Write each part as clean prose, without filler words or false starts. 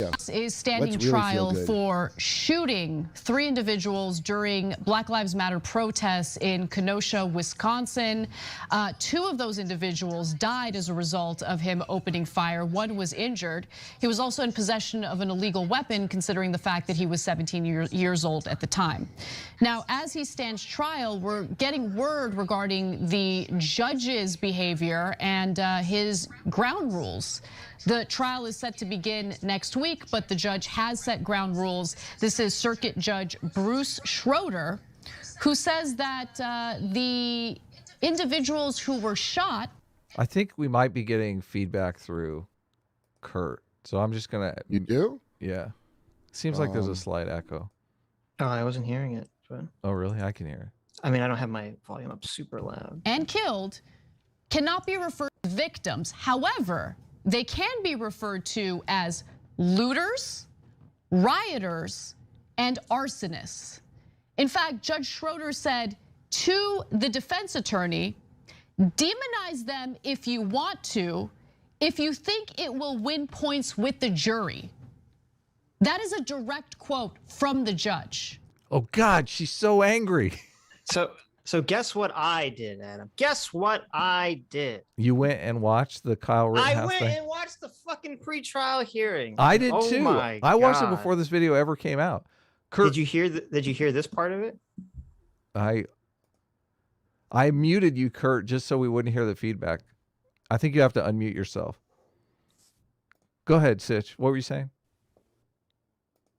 Yeah. Is standing Let's really trial feel good. for shooting 3 individuals during Black Lives Matter protests in Kenosha, Wisconsin. 2 of those individuals died as a result of him opening fire. 1 was injured. He was also in possession of an illegal weapon, considering the fact that he was 17 years old at the time. Now, as he stands trial, we're getting word regarding the judge's behavior and his ground rules. The trial is set to begin next week, but the judge has set ground rules. This is Circuit Judge Bruce Schroeder, who says that the individuals who were shot. I think we might be getting feedback through Kurt. So I'm just going to. You do? Yeah. Seems like there's a slight echo. Oh, I wasn't hearing it. But... Oh, really? I can hear it. I mean, I don't have my volume up super loud. And killed cannot be referred to as victims. However, they can be referred to as looters, rioters, and arsonists. In fact, Judge Schroeder said to the defense attorney, demonize them if you want to, if you think it will win points with the jury. That is a direct quote from the judge. Oh God, she's so angry. So guess what I did, Adam? Guess what I did? You went and watched the Kyle Rittenhouse I went thing? and watched the fucking pretrial hearing. I did oh too. My I watched God. it before this video ever came out. Kurt, Did you hear this part of it? I muted you, Kurt, just so we wouldn't hear the feedback. I think you have to unmute yourself. Go ahead, Sitch. What were you saying?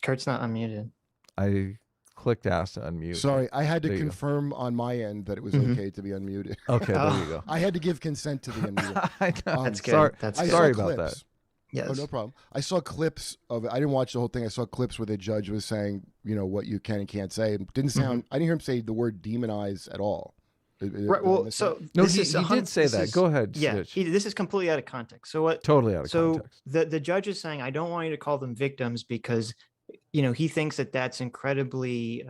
Kurt's not unmuted. I clicked ask to unmute. Sorry, I had to There you go. confirm on my end that it was okay to be unmuted. Okay, there you go. I had to give consent to the unmute. I know. That's good. Sorry, That's I good. saw sorry about clips. that. Yes. Oh, no problem. I saw clips of it. I didn't watch the whole thing. I saw clips where the judge was saying, you know, what you can and can't say. It didn't sound. I didn't hear him say the word demonize at all. Right. Well, so No, this he is did say that. Go ahead, Yeah, Sitch. this is completely out of context. So what? Totally out of So context. the judge is saying, I don't want you to call them victims because, you know, he thinks that that's incredibly,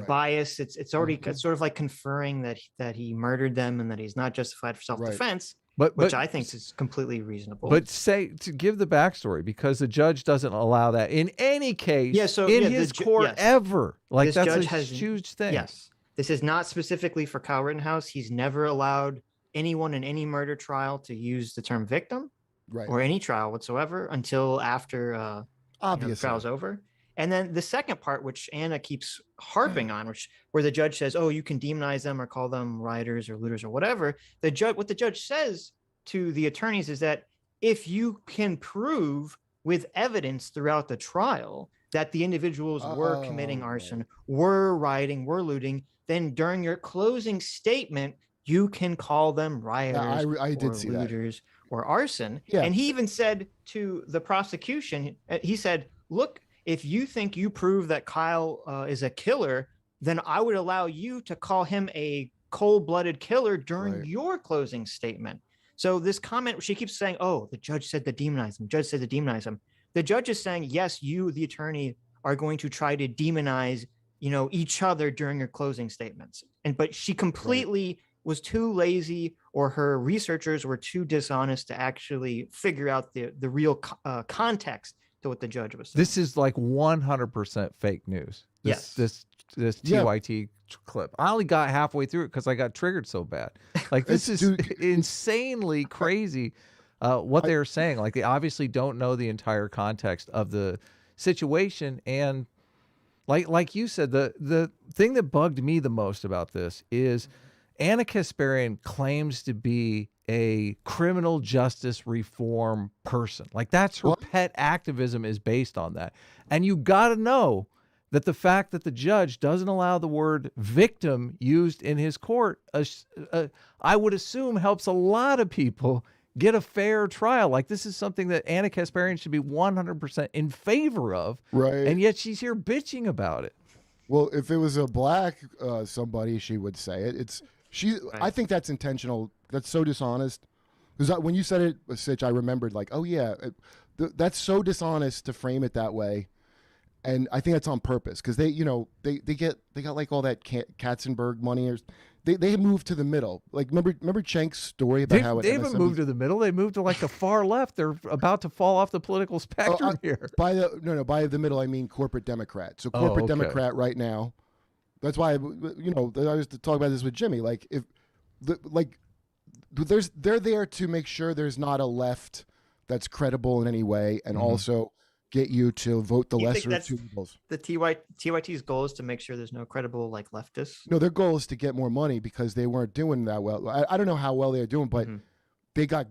biased. It's already it's sort of like conferring that he murdered them and that he's not justified for self-defense, which I think is completely reasonable. But say to give the backstory because the judge doesn't allow that in any case in his court ever. Like this that's judge a has, huge thing. Yes, this is not specifically for Kyle Rittenhouse. He's never allowed anyone in any murder trial to use the term victim, or any trial whatsoever until after the trial's over. And then the second part, which Anna keeps harping on, where the judge says, "Oh, you can demonize them or call them rioters or looters or whatever." What the judge says to the attorneys is that if you can prove with evidence throughout the trial that the individuals were committing arson, were rioting, were looting, then during your closing statement, you can call them rioters I did or see looters or arson. Yeah. And he even said to the prosecution, he said, look, if you think you prove that Kyle is a killer, then I would allow you to call him a cold-blooded killer during your closing statement. So this comment, she keeps saying, oh, the judge said to demonize him. Judge said to demonize him. The judge is saying, yes, you, the attorney, are going to try to demonize, each other during your closing statements. But she completely was too lazy, or her researchers were too dishonest to actually figure out the real context to what the judge was saying. This is like 100% fake news. This TYT clip. I only got halfway through it because I got triggered so bad. Like this is insanely crazy what they're saying. Like they obviously don't know the entire context of the situation. And like you said, the thing that bugged me the most about this is Anna Kasparian claims to be a criminal justice reform person. Like that's her pet activism is based on that. And you got to know that the fact that the judge doesn't allow the word victim used in his court, I would assume helps a lot of people get a fair trial. Like this is something that Anna Kasparian should be 100% in favor of. Right. And yet she's here bitching about it. Well, if it was a black somebody, she would say it. I think that's intentional. That's so dishonest. Because when you said it, Sitch, I remembered like, oh yeah, that's so dishonest to frame it that way. And I think that's on purpose because they got like all that Katzenberg money, or they moved to the middle. Like remember Shank's story about how they haven't moved to the middle. They moved to like the far left. They're about to fall off the political spectrum here. By the middle I mean corporate Democrat. So corporate Democrat right now. That's why I was talking about this with Jimmy. Like they're there to make sure there's not a left that's credible in any way, and also get you to vote the lesser of two evils. The TYT's goal is to make sure there's no credible like leftists. No, their goal is to get more money because they weren't doing that well. I don't know how well they're doing, but they got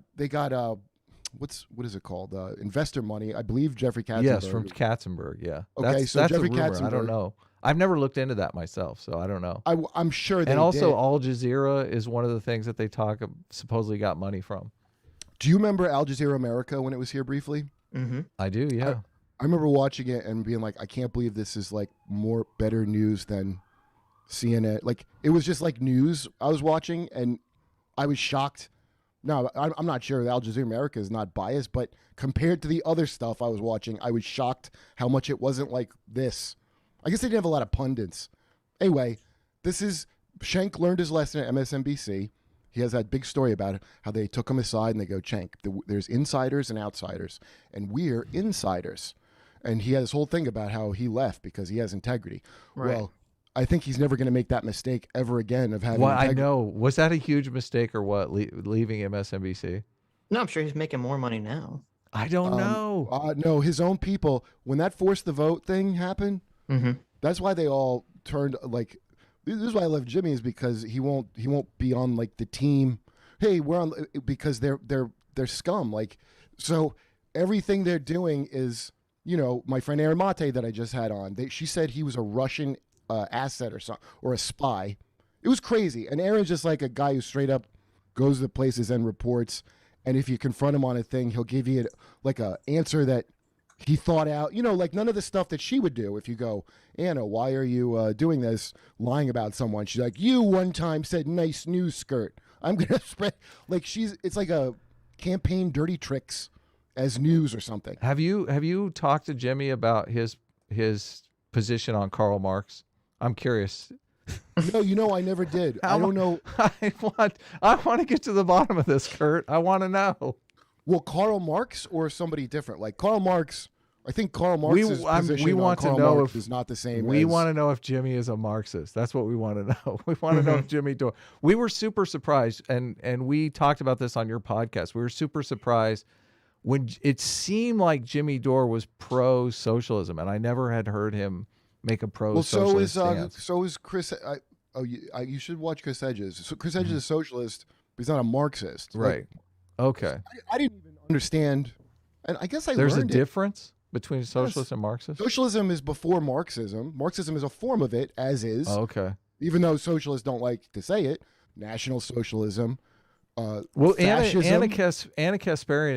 what is it called? Investor money. I believe Jeffrey Katzenberg. Yes, from Katzenberg. Yeah. Okay, so that's Jeffrey a rumor. Katzenberg. I don't know. I've never looked into that myself, so I don't know. I'm sure they And also, did. Al Jazeera is one of the things that they supposedly got money from. Do you remember Al Jazeera America when it was here briefly? I do, yeah. I remember watching it and being like, I can't believe this is like better news than CNN. Like it was just like news I was watching, and I was shocked. No, I'm not sure Al Jazeera America is not biased, but compared to the other stuff I was watching, I was shocked how much it wasn't like this. I guess they didn't have a lot of pundits. Anyway, Shank learned his lesson at MSNBC. He has that big story about it, how they took him aside and they go, Shank, there's insiders and outsiders, and we're insiders. And he had this whole thing about how he left because he has integrity. Right. Well, I think he's never going to make that mistake ever again of having integrity. I know. Was that a huge mistake or what, leaving MSNBC? No, I'm sure he's making more money now. I don't know. No, his own people, when that forced the vote thing happened, that's why they all turned like. This is why I love Jimmy, is because he won't be on like the team. Hey, we're on because they're scum. Like, so everything they're doing is, my friend Erin Mate that I just had on. She said he was a Russian asset or a spy. It was crazy. And Aaron's just like a guy who straight up goes to places and reports. And if you confront him on a thing, he'll give you like a answer that he thought out, like none of the stuff that she would do. If you go, Anna, why are you doing this, lying about someone? She's like, you one time said nice news skirt. I'm going to spread, like it's like a campaign dirty tricks as news or something. Have you talked to Jimmy about his position on Karl Marx? I'm curious. No, I never did. I don't know. I want to get to the bottom of this, Kurt. I want to know. Well, Karl Marx or somebody different? Like Karl Marx, I think Karl Marx's position on Karl Marx is not the same. We want to know if Jimmy is a Marxist. That's what we want to know. We want to know if Jimmy Dore. We were super surprised, and we talked about this on your podcast. We were super surprised when it seemed like Jimmy Dore was pro-socialism, and I never had heard him make a pro-socialist stance. So is Chris. You should watch Chris Hedges. So Chris Hedges is a socialist, but he's not a Marxist. Right. Okay. I didn't even understand, and I guess there's a difference between socialist and Marxist. Socialism is before Marxism. Marxism is a form of it, as is. Oh, okay. Even though socialists don't like to say it, National Socialism. Well, Anna Kasparian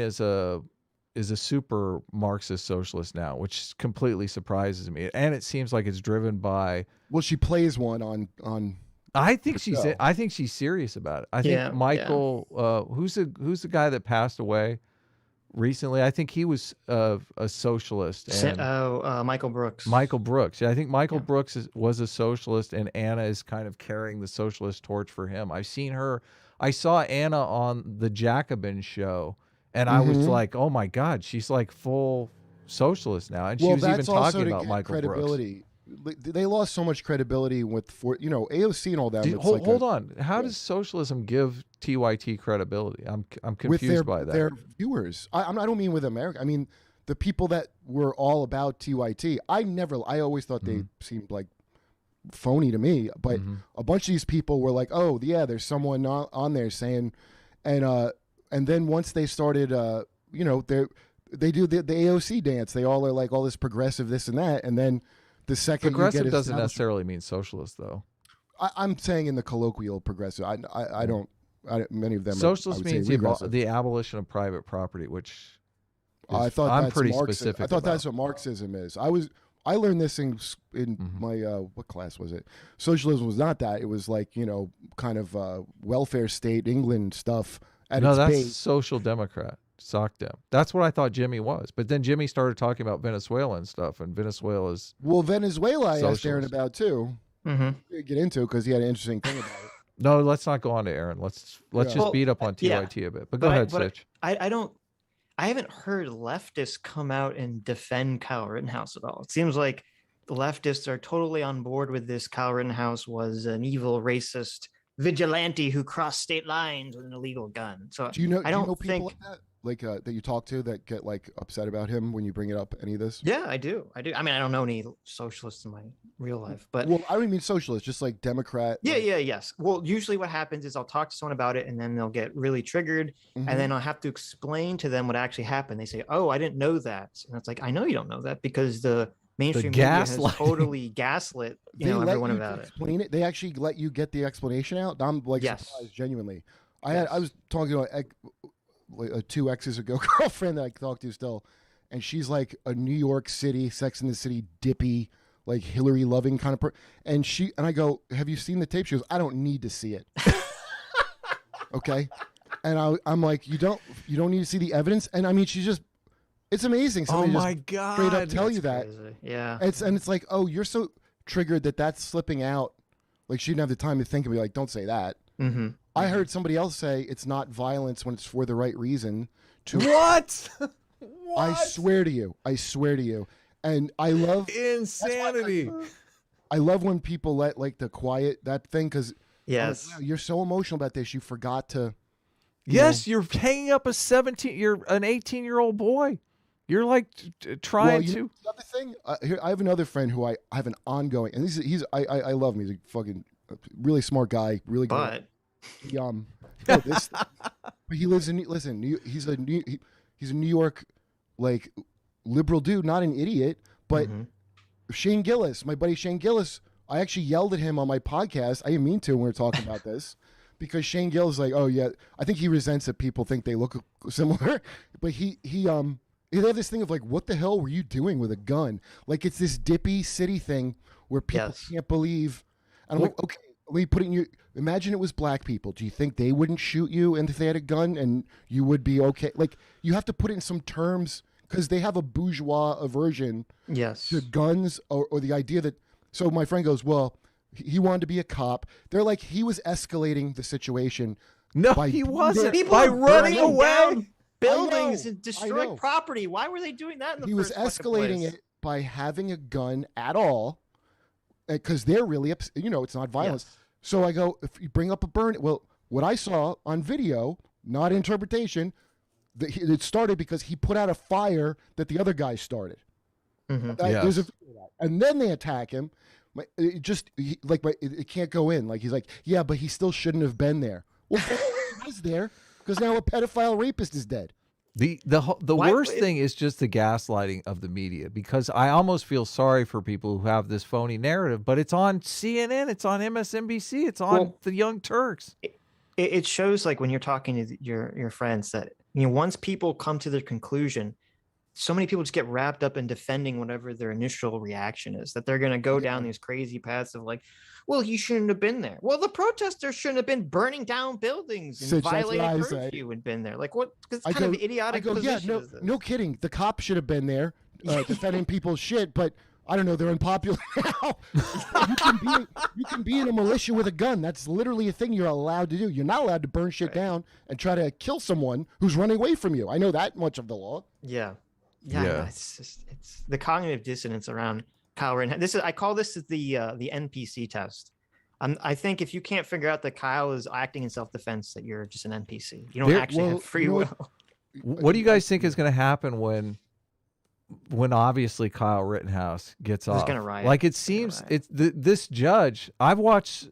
is a super Marxist socialist now, which completely surprises me, and it seems like it's driven by. Well, she plays one on. I think she's serious about it. I think Michael, who's the guy that passed away recently? I think he was a socialist. Michael Brooks. Michael Brooks. Yeah, I think Michael Brooks was a socialist, and Anna is kind of carrying the socialist torch for him. I've seen her. I saw Anna on the Jacobin show, and I was like, oh my God, she's like full socialist now, and she was even talking about Michael Brooks. They lost so much credibility with AOC and all that. Hold on. How does socialism give TYT credibility? I'm confused by that. Their viewers. I don't mean with America. I mean the people that were all about TYT. I always thought they seemed like phony to me. But a bunch of these people were like, oh yeah, there's someone on there saying, and then once they started, they do the AOC dance. They all are like all this progressive, this and that, and then. The second progressive doesn't necessarily mean socialist, though. I'm saying in the colloquial progressive. I don't. Many of them. Socialist means the abolition of private property, which I thought I'm pretty specific. I thought that's what Marxism is. I learned this in my what class was it? Socialism was not that. It was like kind of welfare state England stuff. That's social democrat. SocDem. That's what I thought Jimmy was. But then Jimmy started talking about Venezuelan stuff, and Venezuela I asked Aaron about too. Get into because he had an interesting thing about it. No, let's not go on to Aaron. Let's just beat up on TYT a bit. But go ahead, Sitch. I haven't heard leftists come out and defend Kyle Rittenhouse at all. It seems like the leftists are totally on board with this. Kyle Rittenhouse was an evil, racist vigilante who crossed state lines with an illegal gun. So do you know people like that, that you talk to that get like upset about him when you bring it up? Any of this? Yeah, I do. I mean, I don't know any socialists in my real life, but I don't mean socialists, just like Democrat. Yes. Well, usually what happens is I'll talk to someone about it, and then they'll get really triggered, and then I'll have to explain to them what actually happened. They say, "Oh, I didn't know that," and it's like, I know you don't know that because the mainstream media has totally gaslit everyone about it. Explain it. They actually let you get the explanation out. I'm like surprised, genuinely. I was talking to a 2 exes ago girlfriend that I talk to still, and she's like a New York City, Sex and the City dippy, like Hillary loving kind of and I go, have you seen the tape? She goes, I don't need to see it. Okay, and I'm like, you don't need to see the evidence. And I mean, she's just, it's amazing. Somebody God, straight up tell you that. Crazy. Yeah, it's like, oh, you're so triggered that's slipping out. Like she didn't have the time to think and be like, don't say that. I heard somebody else say it's not violence when it's for the right reason. What? I swear to you. And I love insanity. I love when people let like the quiet that thing, because yes, wow, you're so emotional about this. You forgot to. You're hanging up an 18-year-old boy. You're like trying to. Another thing, here I have another friend who I have an ongoing, and I love him. He's a fucking really smart guy, really good. But but he lives in he's a New York like liberal dude, not an idiot, but Shane Gillis, my buddy Shane Gillis, I actually yelled at him on my podcast. I didn't mean to when we were talking about this, because Shane Gillis is like, oh yeah, I think he resents that people think they look similar, but they have this thing of like, what the hell were you doing with a gun? Like it's this dippy city thing where people can't believe. And I'm like, okay, let me put it in you. Imagine it was black people. Do you think they wouldn't shoot you and if they had a gun and you would be okay? Like you have to put it in some terms, because they have a bourgeois aversion to guns or the idea that. So my friend goes, well, he wanted to be a cop. They're like, he was escalating the situation. No, he wasn't. By running away. Buildings and destroying property. Why were they doing that in the first place? He was escalating it by having a gun at all, because they're really upset. It's not violence. Yes. So I go, if you bring up a burn, well, what I saw on video, not interpretation, it started because he put out a fire that the other guy started. And then they attack him. It can't go in. Like he's like, yeah, but he still shouldn't have been there. Well, he was there because now a pedophile rapist is dead. The worst thing is just the gaslighting of the media, because I almost feel sorry for people who have this phony narrative, but it's on CNN, it's on MSNBC, it's on the Young Turks. It shows, like when you're talking to your friends, that once people come to their conclusion, so many people just get wrapped up in defending whatever their initial reaction is, that they're going to go down these crazy paths of like, well, he shouldn't have been there. Well, the protesters shouldn't have been burning down buildings and violating curfew and been there. Like what? It's kind of idiotic. No kidding. The cops should have been there defending people's shit, but I don't know. They're unpopular now. You can be in a militia with a gun. That's literally a thing you're allowed to do. You're not allowed to burn shit down and try to kill someone who's running away from you. I know that much of the law. Yeah. It's the cognitive dissonance around Kyle Rittenhouse. I call this the NPC test. I think if you can't figure out that Kyle is acting in self-defense, that you're just an NPC. You don't actually have free will. What do you guys think is going to happen when obviously Kyle Rittenhouse gets off? Gonna riot. Like it seems this judge. I've watched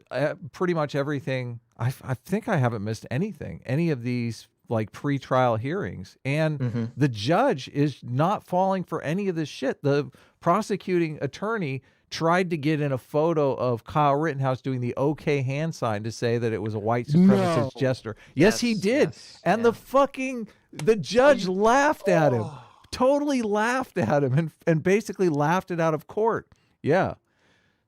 pretty much everything. I think I haven't missed any of these like pre-trial hearings, and the judge is not falling for any of this shit. The prosecuting attorney tried to get in a photo of Kyle Rittenhouse doing the OK hand sign to say that it was a white supremacist gesture. Yes, he did. And the judge laughed at him, totally laughed at him, and basically laughed it out of court. Yeah.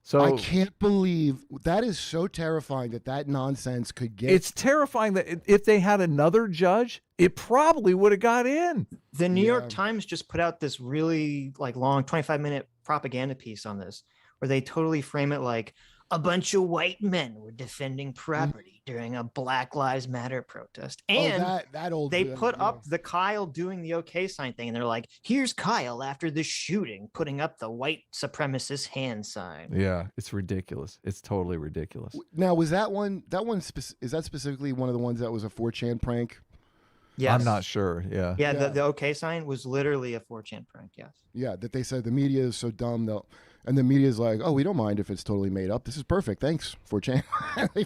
So I can't believe that is so terrifying that nonsense could get. It's terrifying that if they had another judge, it probably would have got in. The New York Times just put out this really long 25-minute propaganda piece on this, where they totally frame it like, a bunch of white men were defending property during a Black Lives Matter protest. And they put up the Kyle doing the okay sign thing. And they're like, here's Kyle after the shooting, putting up the white supremacist hand sign. Yeah, it's ridiculous. It's totally ridiculous. Now, was that one, is that specifically one of the ones that was a 4chan prank? Yes. I'm not sure. Yeah. Yeah. The okay sign was literally a 4chan prank. Yes. Yeah. That they said the media is so dumb though. And the media is like, oh, we don't mind if it's totally made up. This is perfect. Thanks, 4chan.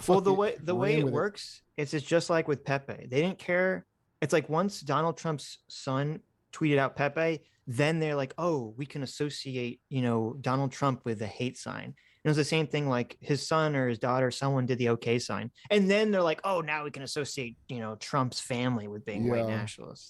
Well, the way it works is it's just like with Pepe. They didn't care. It's like once Donald Trump's son tweeted out Pepe, then they're like, oh, we can associate, Donald Trump with the hate sign. And it was the same thing, like his son or his daughter, someone did the okay sign. And then they're like, oh, now we can associate, Trump's family with being white nationalists.